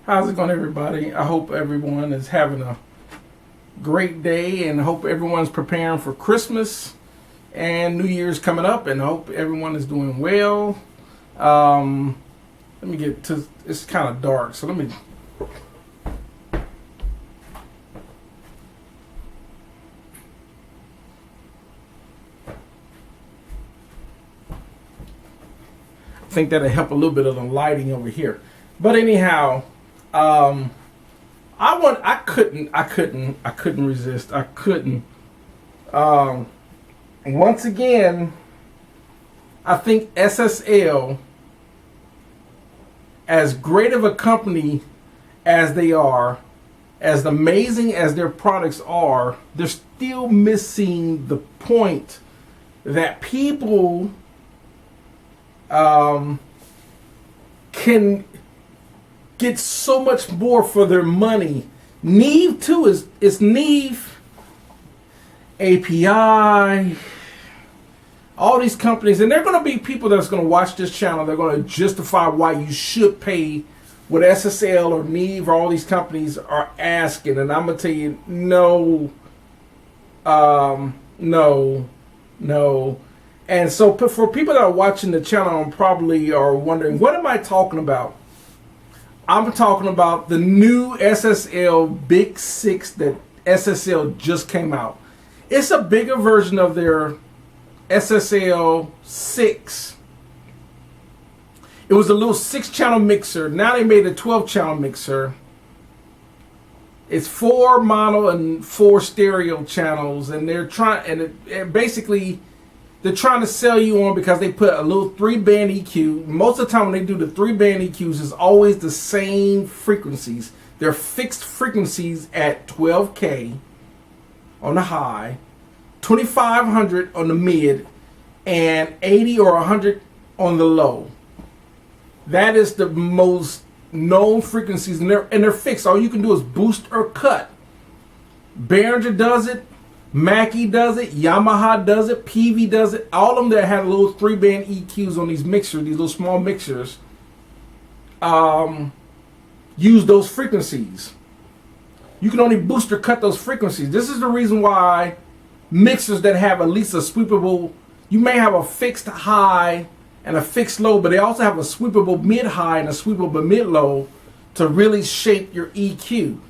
How's it going, everybody? I hope everyone is having a great day, and I hope everyone's preparing for Christmas and New Year's coming up, and I hope everyone is doing well. Let me get to, it's kind of dark, so let me. I think that'll help a little bit of the lighting over here. But anyhow, I couldn't resist. I couldn't. Once again, I think SSL, as great of a company as they are, as amazing as their products are, they're still missing the point that people can get so much more for their money. Neve too is Neve, API, all these companies, and they're going to be people that's going to watch this channel. They're going to justify why you should pay what SSL or Neve or all these companies are asking, and I'm going to tell you, no. And so for people that are watching the channel and probably are wondering, what am I talking about? I'm talking about the new SSL Big 6 that SSL just came out. It's a bigger version of their SSL 6. It was a little 6-channel mixer. Now they made a 12-channel mixer. It's 4 mono and 4 stereo channels, and they're trying, and basically they're trying to sell you on because they put a little 3-band EQ. Most of the time when they do the 3-band EQs, it's always the same frequencies. They're fixed frequencies at 12K on the high, 2500 on the mid, and 80 or 100 on the low. That is the most known frequencies, and they're fixed. All you can do is boost or cut. Behringer does it. Mackie does it, Yamaha does it, PV does it. All of them that have little 3-band EQs on these mixers, these little small mixers, use those frequencies. You can only boost or cut those frequencies. This is the reason why mixers that have at least a sweepable, you may have a fixed high and a fixed low, but they also have a sweepable mid-high and a sweepable mid-low to really shape your EQ.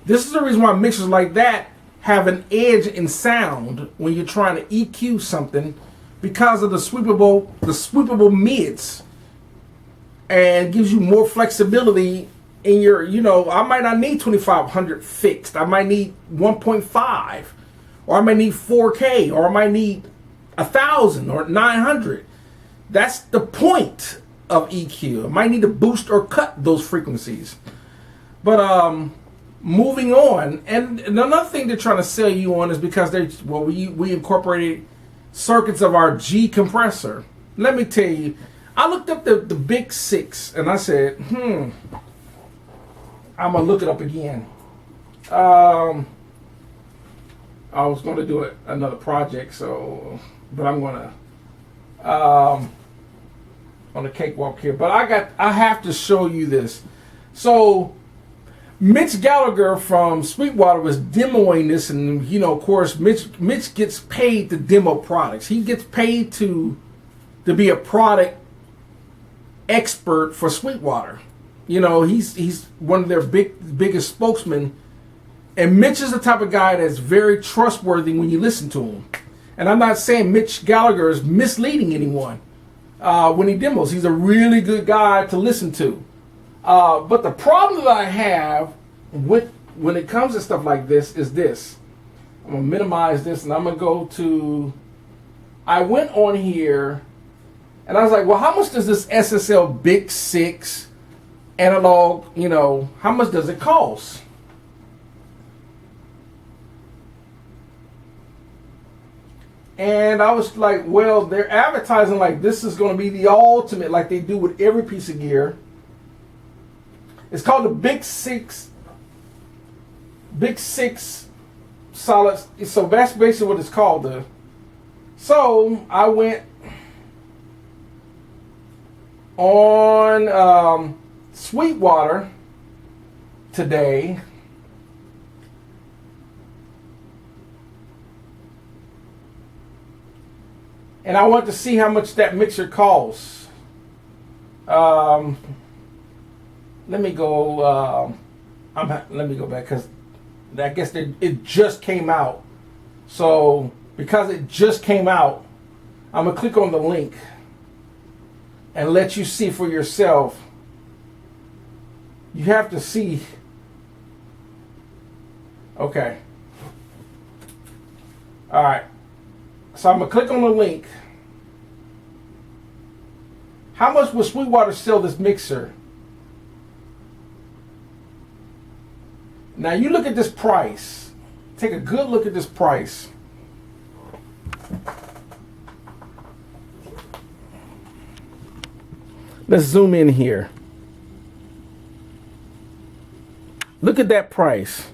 This is the reason why mixers like that have an edge in sound when you're trying to EQ something, because of the sweepable mids, and gives you more flexibility in your, I might not need 2500 fixed. I might need 1.5, or I might need 4K, or I might need 1000 or 900. That's the point of EQ. I might need to boost or cut those frequencies. But moving on, and another thing they're trying to sell you on is because we incorporated circuits of our G compressor. Let me tell you, I looked up the Big 6 and I said, I'm gonna look it up again. I was gonna do another project, but I'm gonna on the cakewalk here. But I have to show you this. So Mitch Gallagher from Sweetwater was demoing this, and of course, Mitch gets paid to demo products. He gets paid to be a product expert for Sweetwater. He's one of their biggest spokesmen, and Mitch is the type of guy that's very trustworthy when you listen to him. And I'm not saying Mitch Gallagher is misleading anyone when he demos. He's a really good guy to listen to. But the problem that I have when it comes to stuff like this is this. I'm going to minimize this, and I'm going to go to, I went on here, and I was like, well, how much does this SSL Big 6 analog, how much does it cost? And I was like, well, they're advertising like this is going to be the ultimate, like they do with every piece of gear. It's called the Big 6 solid. So that's basically what it's called. So I went on Sweetwater, today. And I want to see how much that mixer costs. Let me go. Let me go back because I guess it just came out. So because it just came out, I'm gonna click on the link and let you see for yourself. You have to see. Okay. All right. So I'm gonna click on the link. How much will Sweetwater sell this mixer? Now you look at this price. Take a good look at this price. Let's zoom in here. Look at that price.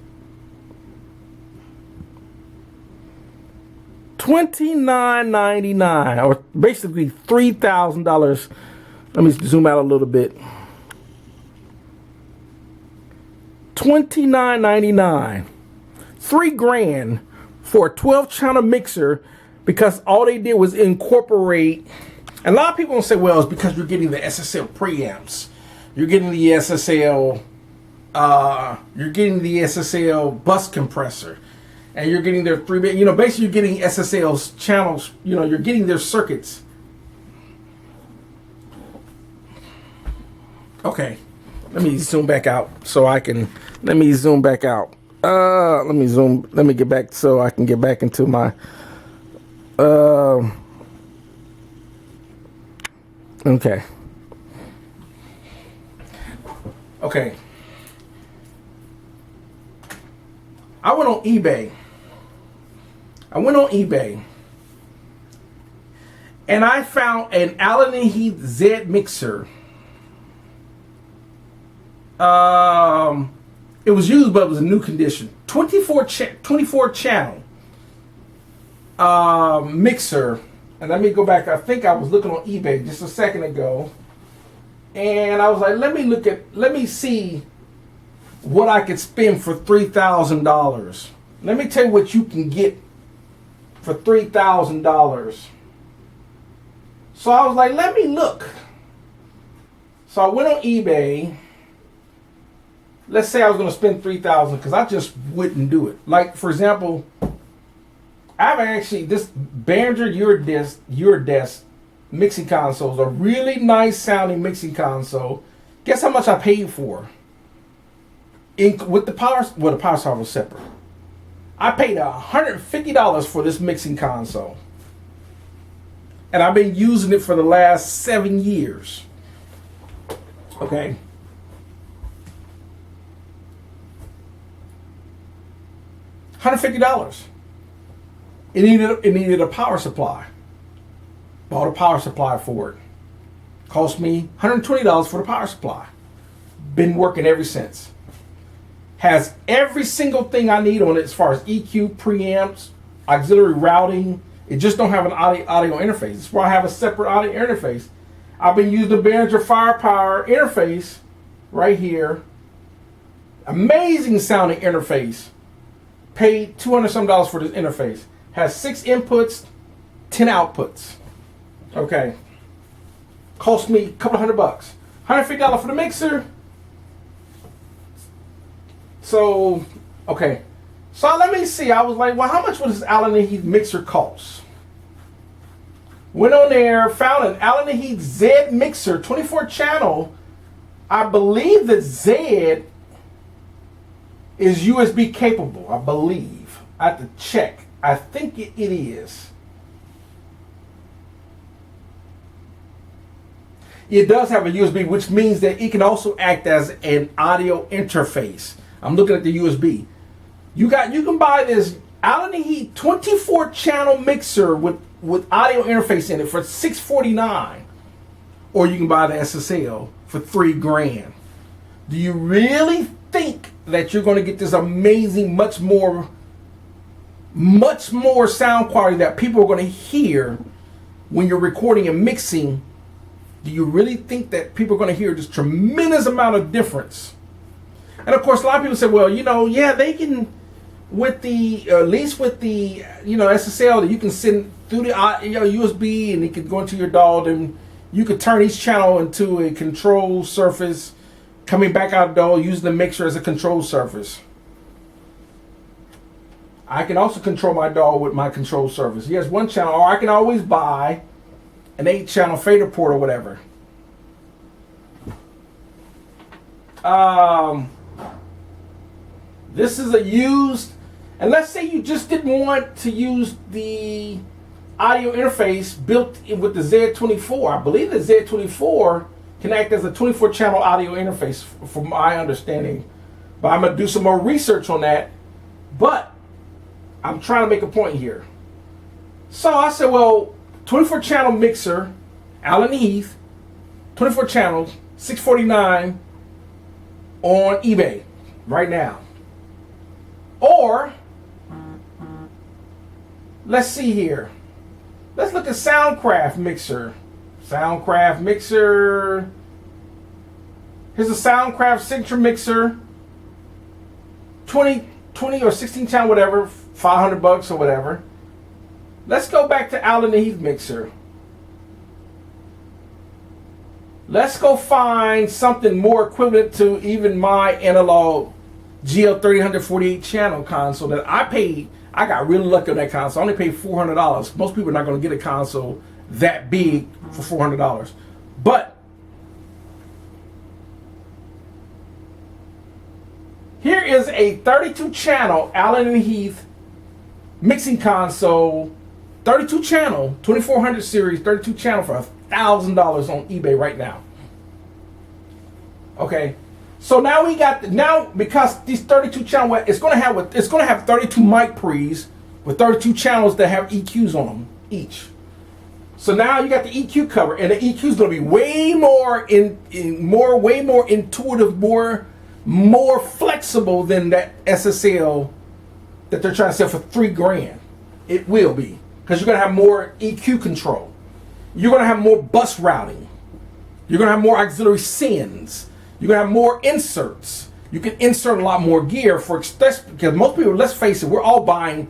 $29.99, or basically $3,000. Let me zoom out a little bit. $29.99, $3,000 for a 12-channel mixer, because all they did was incorporate. And a lot of people will say, well, it's because you're getting the SSL preamps, you're getting the SSL, bus compressor, and you're getting their basically you're getting SSL's channels. You're getting their circuits. Okay, let me zoom back out so I can. Let me zoom back out. Let me zoom. Let me get back so I can get back into my. Okay. Okay. I went on eBay. And I found an Allen & Heath Z mixer. It was used, but it was in new condition. 24 channel mixer. And let me go back. I think I was looking on eBay just a second ago, and I was like, let me see what I could spend for $3,000. Let me tell you what you can get for $3,000. So I was like, let me look. So I went on eBay. Let's say I was going to spend $3,000 because I just wouldn't do it. Like, for example, I've actually, this Behringer Eurodesk mixing console is a really nice sounding mixing console. Guess how much I paid for? With the power, well, the power supply was separate. I paid $150 for this mixing console. And I've been using it for the last 7 years. Okay. $150. It needed a power supply. Bought a power supply for it. Cost me $120 for the power supply. Been working ever since. Has every single thing I need on it as far as EQ, preamps, auxiliary routing. It just don't have an audio interface. That's why I have a separate audio interface. I've been using the Behringer Firepower interface right here. Amazing sounding interface. Paid $200 some for this interface. Has 6 inputs, 10 outputs. Okay. Cost me a couple $100. $150 for the mixer. So, okay. So let me see. I was like, well, how much would this Allen & Heath mixer cost? Went on there, found an Allen & Heath Z mixer, 24 channel. I believe the Z is USB capable. I believe. I have to check. I think it is. It does have a USB, which means that it can also act as an audio interface. I'm looking at the USB. You can buy this Allen & Heath 24 channel mixer with audio interface in it for $649, or you can buy the SSL for $3,000. Do you really think that you're going to get this amazing, much more sound quality that people are going to hear when you're recording and mixing? Do you really think that people are going to hear this tremendous amount of difference? And of course, a lot of people say, well, yeah, they can, with the, at least with the, SSL, you can send through the USB, and it can go into your DAW, and you could turn each channel into a control surface, coming back out of DAW, using the mixer as a control surface. I can also control my DAW with my control surface. Yes, one channel, or I can always buy an 8-channel fader port or whatever. This is a used, and let's say you just didn't want to use the audio interface built in with the Z24. I believe the Z24 can act as a 24-channel audio interface, from my understanding. But I'm going to do some more research on that. But I'm trying to make a point here. So I said, well, 24-channel mixer, Allen Heath, 24 channels, $649 on eBay right now. Or, let's see here. Let's look at Soundcraft mixer. Soundcraft mixer. Here's a Soundcraft signature mixer. 20 or 16 channel, whatever, $500 or whatever. Let's go back to Allen Heath mixer. Let's go find something more equivalent to even my analog GL30 48 channel console that I paid. I got really lucky on that console. I only paid $400. Most people are not going to get a console that big for $400. But here is a 32 channel Allen Heath mixing console, 32 channel, 2400 series, 32 channel for $1,000 on eBay right now. Okay, so now we got because these 32 channel, it's going to have 32 mic pre's with 32 channels that have EQs on them each. So now you got the EQ cover, and the EQ is going to be way more way more intuitive, more flexible than that SSL that they're trying to sell for $3,000. It will be, because you're going to have more EQ control. You're going to have more bus routing. You're going to have more auxiliary sends. You're going to have more inserts. You can insert a lot more gear because most people, let's face it, we're all buying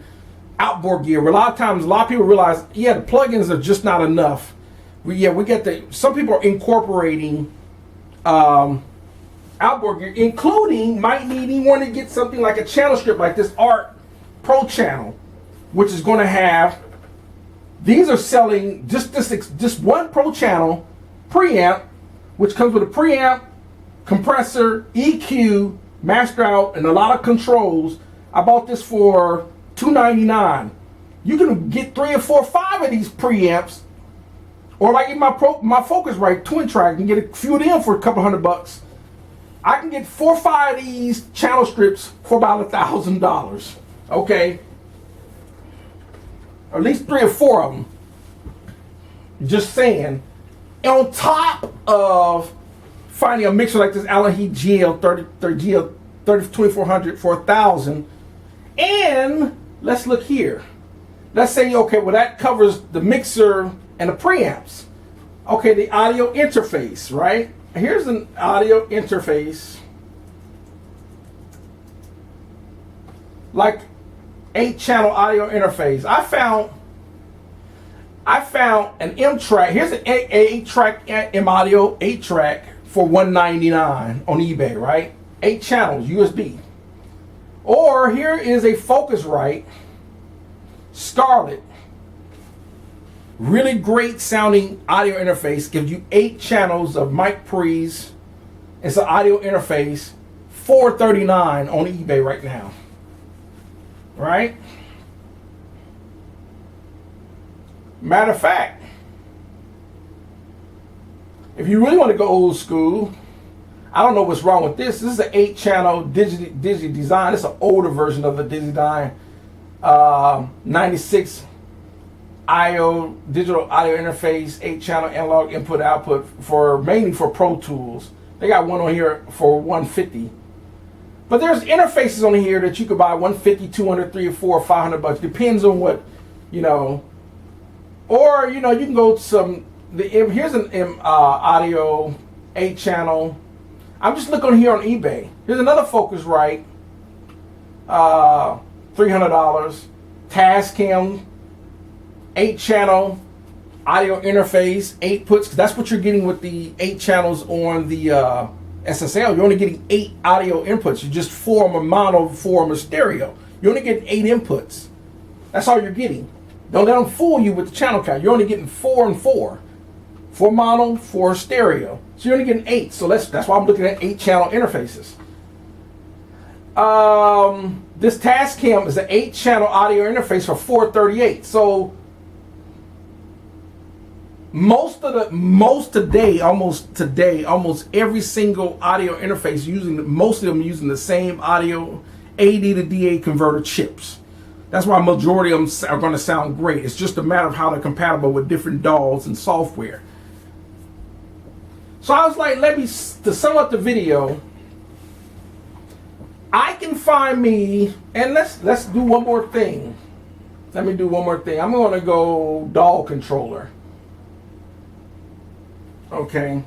outboard gear. A lot of times, a lot of people realize, yeah, the plugins are just not enough. Some people are incorporating outboard gear, including might want to get something like a channel strip like this Art Pro channel, which is going to have, these are selling just one Pro channel preamp, which comes with a preamp, compressor, EQ, master out, and a lot of controls. I bought this for $299. You can get 3 or 4 or 5 of these preamps, or like in my Focusrite twin track, and get a few of them for a couple $100. I can get 4 or 5 of these channel strips for about $1,000. Okay, or at least 3 or 4 of them. Just saying. And on top of finding a mixer like this Allen Heath GL 2400 for $1,000, and let's look here. Let's say, okay, well, that covers the mixer and the preamps. Okay, the audio interface, right? Here's an audio interface, like 8-channel audio interface. I found an M track. Here's an 8-track M audio 8-track for $199 on eBay, right? 8 channels USB. Or here is a Focusrite Scarlett, really great sounding audio interface. Gives you 8 channels of mic pre's. It's an audio interface, $439 on eBay right now. Right? Matter of fact, if you really want to go old school, I don't know what's wrong with this. This is an 8-channel Digi Design. It's an older version of the Digi Design 96 IO digital audio interface, 8-channel analog input output mainly for Pro Tools. They got one on here for $150. But there's interfaces on here that you could buy $150, $200, $300, $400, or $500. Depends on what, Or you can go to here's an audio 8-channel I'm just looking here on eBay. Here's another Focusrite, $300. Tascam, 8-channel audio interface, 8 puts. That's what you're getting with the 8 channels on the SSL. You're only getting 8 audio inputs. You just 4 of a mono, 4 of a stereo. You're only getting 8 inputs. That's all you're getting. Don't let them fool you with the channel count. You're only getting 4 and 4. 4 mono, 4 stereo. So you're only getting 8. So that's why I'm looking at 8-channel interfaces. This Tascam is an 8-channel audio interface for $438. So almost every single audio interface most of them using the same audio AD to DA converter chips. That's why majority of them are going to sound great. It's just a matter of how they're compatible with different DAWs and software. So I was like, to sum up the video, I can find me, and let's do one more thing. Let me do one more thing. I'm going to go DAW controller. Okay.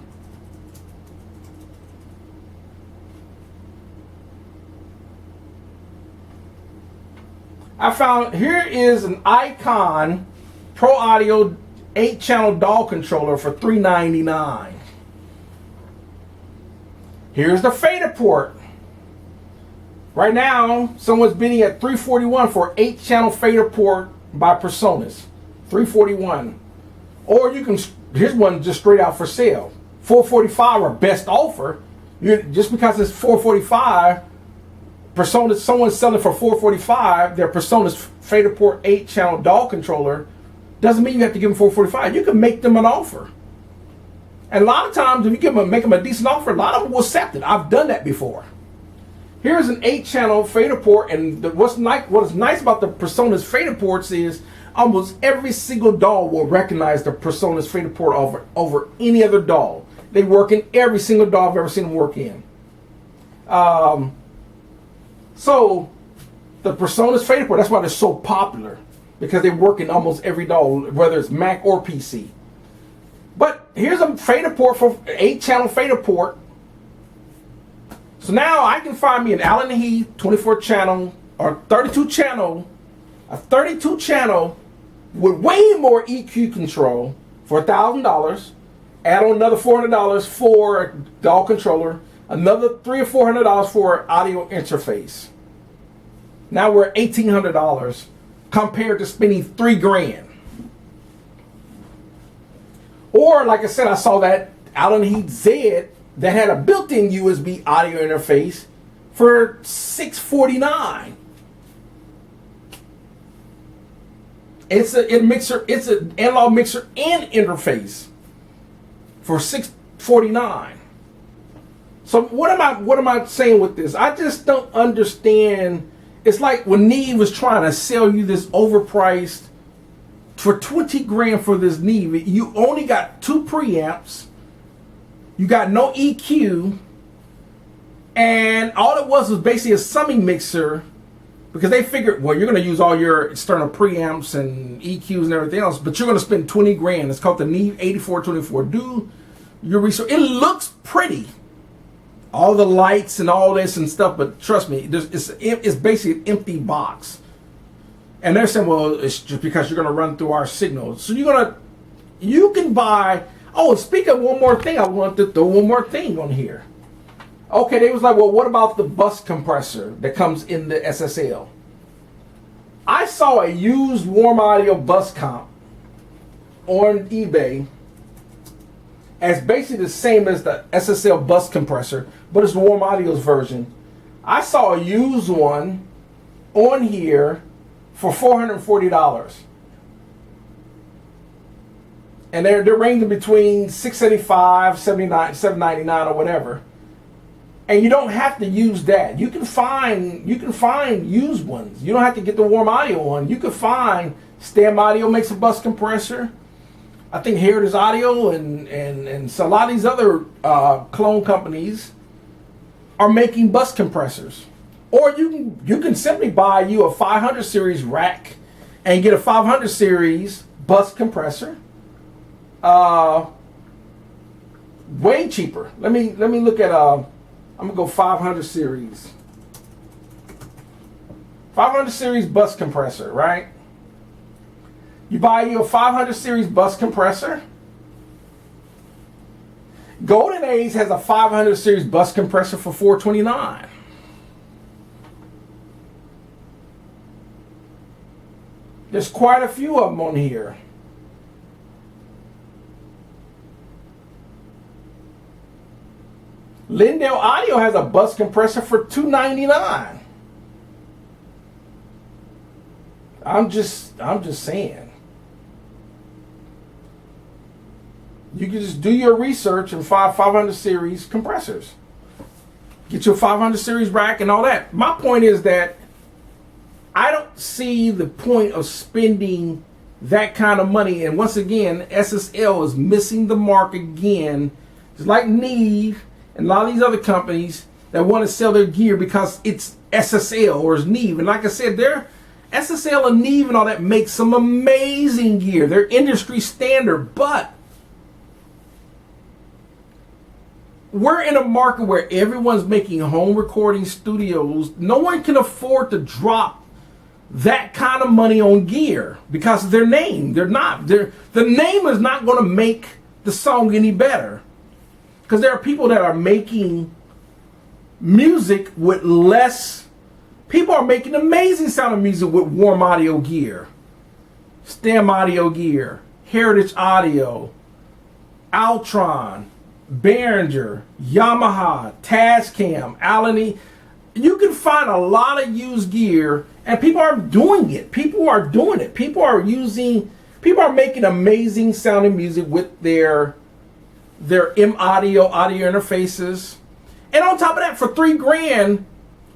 I found, here is an Icon Pro Audio 8-channel DAW controller for $399. Here's the fader port. Right now, someone's bidding at $341 for 8-channel fader port by Personas. $341. Or you can, here's one just straight out for sale. $445 or best offer. Just because it's $445, Personas, someone's selling for $445 their Personas fader port 8-channel DAW controller, doesn't mean you have to give them $445. You can make them an offer. And a lot of times, if you make them a decent offer, a lot of them will accept it. I've done that before. Here's an 8-channel fader port, and what is nice about the Personas fader ports is almost every single DAW will recognize the Personas fader port over any other DAW. They work in every single DAW I've ever seen them work in. So the Personas fader port, that's why they're so popular, because they work in almost every DAW, whether it's Mac or PC. But here's a fader port for 8-channel fader port. So now I can find me an Allen Heath 24-channel or 32-channel, a 32-channel with way more EQ control for $1,000. Add on another $400 for a DAW controller, another $300 or $400 for audio interface. Now we're at $1,800 compared to spending $3,000. Or, like I said, I saw that Allen Heath Z that had a built-in USB audio interface for $649. It's an analog mixer and interface for $649. So what am I saying with this? I just don't understand. It's like when Neve was trying to sell you this overpriced for $20,000 for this Neve. You only got 2 preamps. You got no EQ, and all it was basically a summing mixer, because they figured, well, you're going to use all your external preamps and EQs and everything else, but you're going to spend $20,000. It's called the Neve 8424. Do your research. It looks pretty, all the lights and all this and stuff, but trust me, it's basically an empty box. And they're saying, well, it's just because you're going to run through our signals. So you can buy. Oh, and speaking of one more thing, I want to throw one more thing on here. Okay, they was like, well, what about the bus compressor that comes in the SSL? I saw a used warm audio bus comp on eBay as basically the same as the SSL bus compressor, but it's the warm audio's version. I saw a used one on here for $440. And they're ranging between $675, $79, $799 or whatever. And you don't have to use that. You can find used ones. You don't have to get the warm audio one. You can find Stem Audio makes a bus compressor. I think Heritage Audio and so a lot of these other clone companies are making bus compressors. Or you can simply buy you a 500 series rack and get a 500 series bus compressor. Way cheaper. Let me look at I'm gonna go 500 series. 500 series bus compressor, right? You buy you a 500 series bus compressor. Golden Age has a 500 series bus compressor for $429. There's quite a few of them on here. Lindell Audio has a bus compressor for $299. I'm just saying. You can just do your research and find 500 series compressors. Get your 500 series rack and all that. My point is that I don't see the point of spending that kind of money. And once again, SSL is missing the mark again. It's like Neve and a lot of these other companies that want to sell their gear because it's SSL or it's Neve. And like I said, they're SSL and Neve and all that make some amazing gear. They're industry standard, but we're in a market where everyone's making home recording studios. No one can afford to drop that kind of money on gear because of their name. The name is not going to make the song any better. Because there are people that are making music with less. People are making amazing sounding music with Warm Audio gear, STEM Audio gear, Heritage Audio, Altron, Behringer, Yamaha, Tascam, Allen. You can find a lot of used gear, and people are doing it. People are doing it. People are making amazing sounding music with their M audio interfaces. And on top of that, for $3,000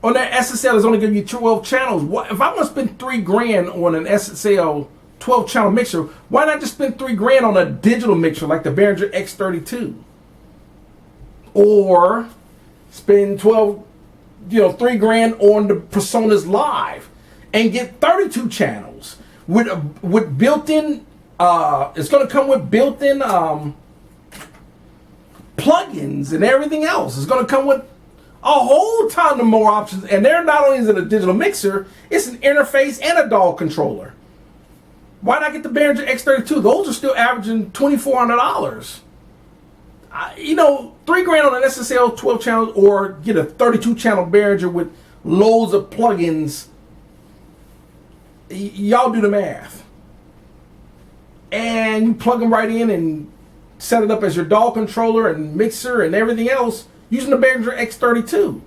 on that SSL is only going to give you 12 channels. If I'm going to spend $3,000 on an SSL 12 channel mixer, why not just spend $3,000 on a digital mixer like the Behringer X32? Or spend $3,000 on the Personas Live and get 32 channels with built-in. It's going to come with built-in plugins and everything else. It's going to come with a whole ton of more options. And they're not only is it a digital mixer, it's an interface and a DAW controller. Why not get the Behringer X32? Those are still averaging $2,400. $3,000 on an SSL 12 channels, or get a 32 channel Behringer with loads of plugins. Y'all do the math. And you plug them right in and set it up as your DAW controller and mixer and everything else using the Behringer X32.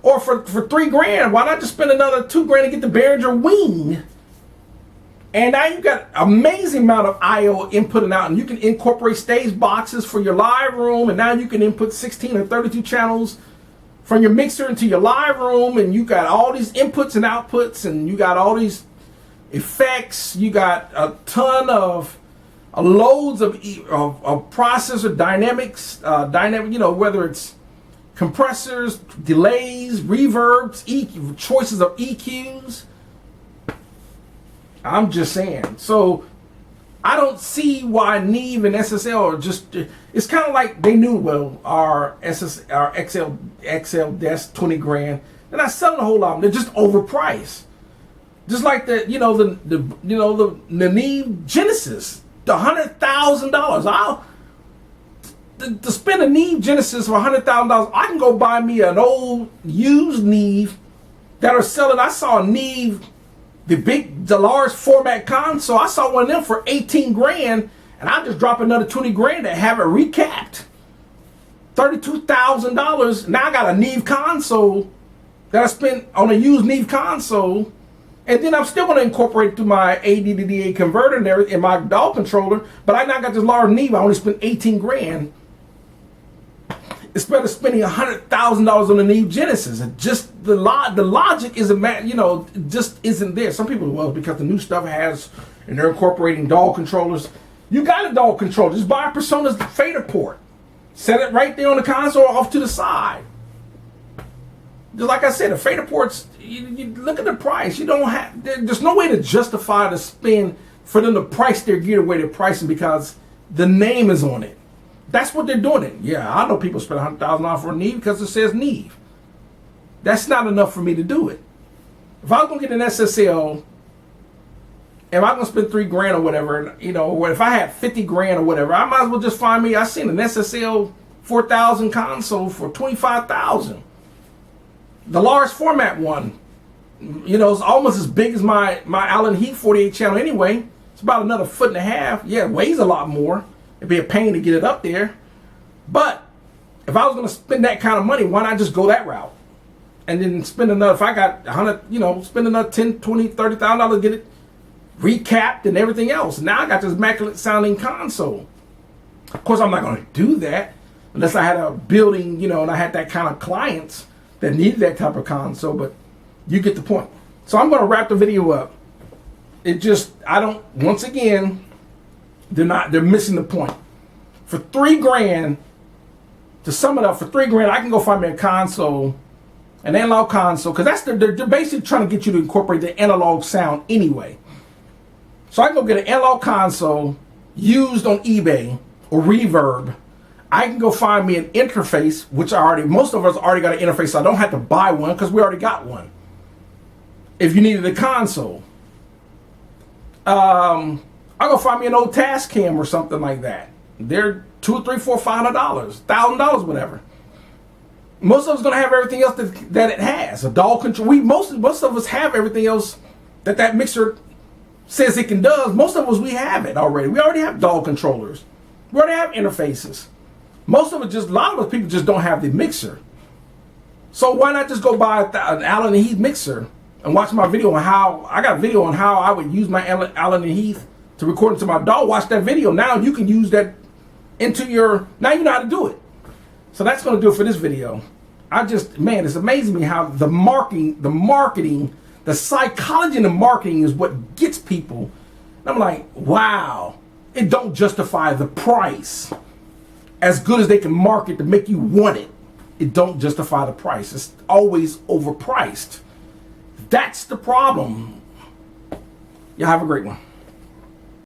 Or for $3,000, why not just spend another $2,000 and get the Behringer Wing? And now you've got an amazing amount of I/O input and out, and you can incorporate stage boxes for your live room, and now you can input 16 or 32 channels from your mixer into your live room, and you got all these inputs and outputs, and you got all these effects. You got a ton of loads of processor dynamics, whether it's compressors, delays, reverbs, choices of EQs. I'm just saying. So I don't see why Neve and SSL are just. It's kind of like they knew, well, our XL desk $20,000. They're not selling a whole lot. They're just overpriced. Just like the Neve Genesis, the $100,000. To spend a Neve Genesis for $100,000, I can go buy me an old used Neve that are selling. I saw a Neve, the large format console. I saw one of them for $18,000, and I just drop another $20,000 to have it recapped. $32,000. Now I got a Neve console that I spent on a used Neve console, and then I'm still going to incorporate it through my AD to DA converter and everything in my DAW controller. But I now got this large Neve. I only spent $18,000. Instead of spending $100,000 on the Neve Genesis. It just the logic isn't, just isn't there. Some people, well, because the new stuff has, and they're incorporating DAW controllers. You got a DAW controller. Just buy a Persona's fader port. Set it right there on the console, off to the side. Just like I said, the fader ports. You look at the price. You don't have. There's no way to justify the spend for them to price their gear the way they're pricing because the name is on it. That's what they're doing it. Yeah, I know people spend $100,000 for a Neve because it says Neve. That's not enough for me to do it. If I was gonna get an SSL, if I'm gonna spend $3,000 or whatever, you know, or if I had 50 grand or whatever, I might as well just find me. I seen an SSL 4000 console for 25,000. The large format one, you know, it's almost as big as my Allen Heath 48 channel anyway. It's about another 1.5 feet. Yeah, it weighs a lot more. It'd be a pain to get it up there. But if I was gonna spend that kind of money, why not just go that route? And then spend another, if I got 100, you know, spend another $10, $20, $30,000 to get it recapped and everything else. Now I got this immaculate sounding console. Of course, I'm not going to do that unless I had a building, you know, and I had that kind of clients that needed that type of console. But you get the point. So I'm going to wrap the video up. It just, once again, they're missing the point. For $3,000, to sum it up, for $3,000, I can go find me a console, an analog console, because they're basically trying to get you to incorporate the analog sound anyway. So I can go get an analog console used on eBay or Reverb. I can go find me an interface, which most of us already got an interface, so I don't have to buy one because we already got one. If you needed a console, I'll go find me an old Tascam or something like that. They're $200, $300, $400, $500, $1,000, whatever. Most of us gonna have everything else that it has. A DAW control. Most of us have everything else that mixer says it can does. Most of us, we have it already. We already have DAW controllers. We already have interfaces. Most of it, a lot of us people just don't have the mixer. So why not just go buy an Allen Heath mixer and watch my video on how I got a video on how I would use my Allen Heath to record into my DAW. Watch that video. Now you can use that into your. Now you know how to do it. So that's going to do it for this video. Man, it's amazing me how the marketing, the psychology in the marketing is what gets people. And I'm like, wow, it don't justify the price. As good as they can market to make you want it, it don't justify the price. It's always overpriced. That's the problem. Y'all have a great one.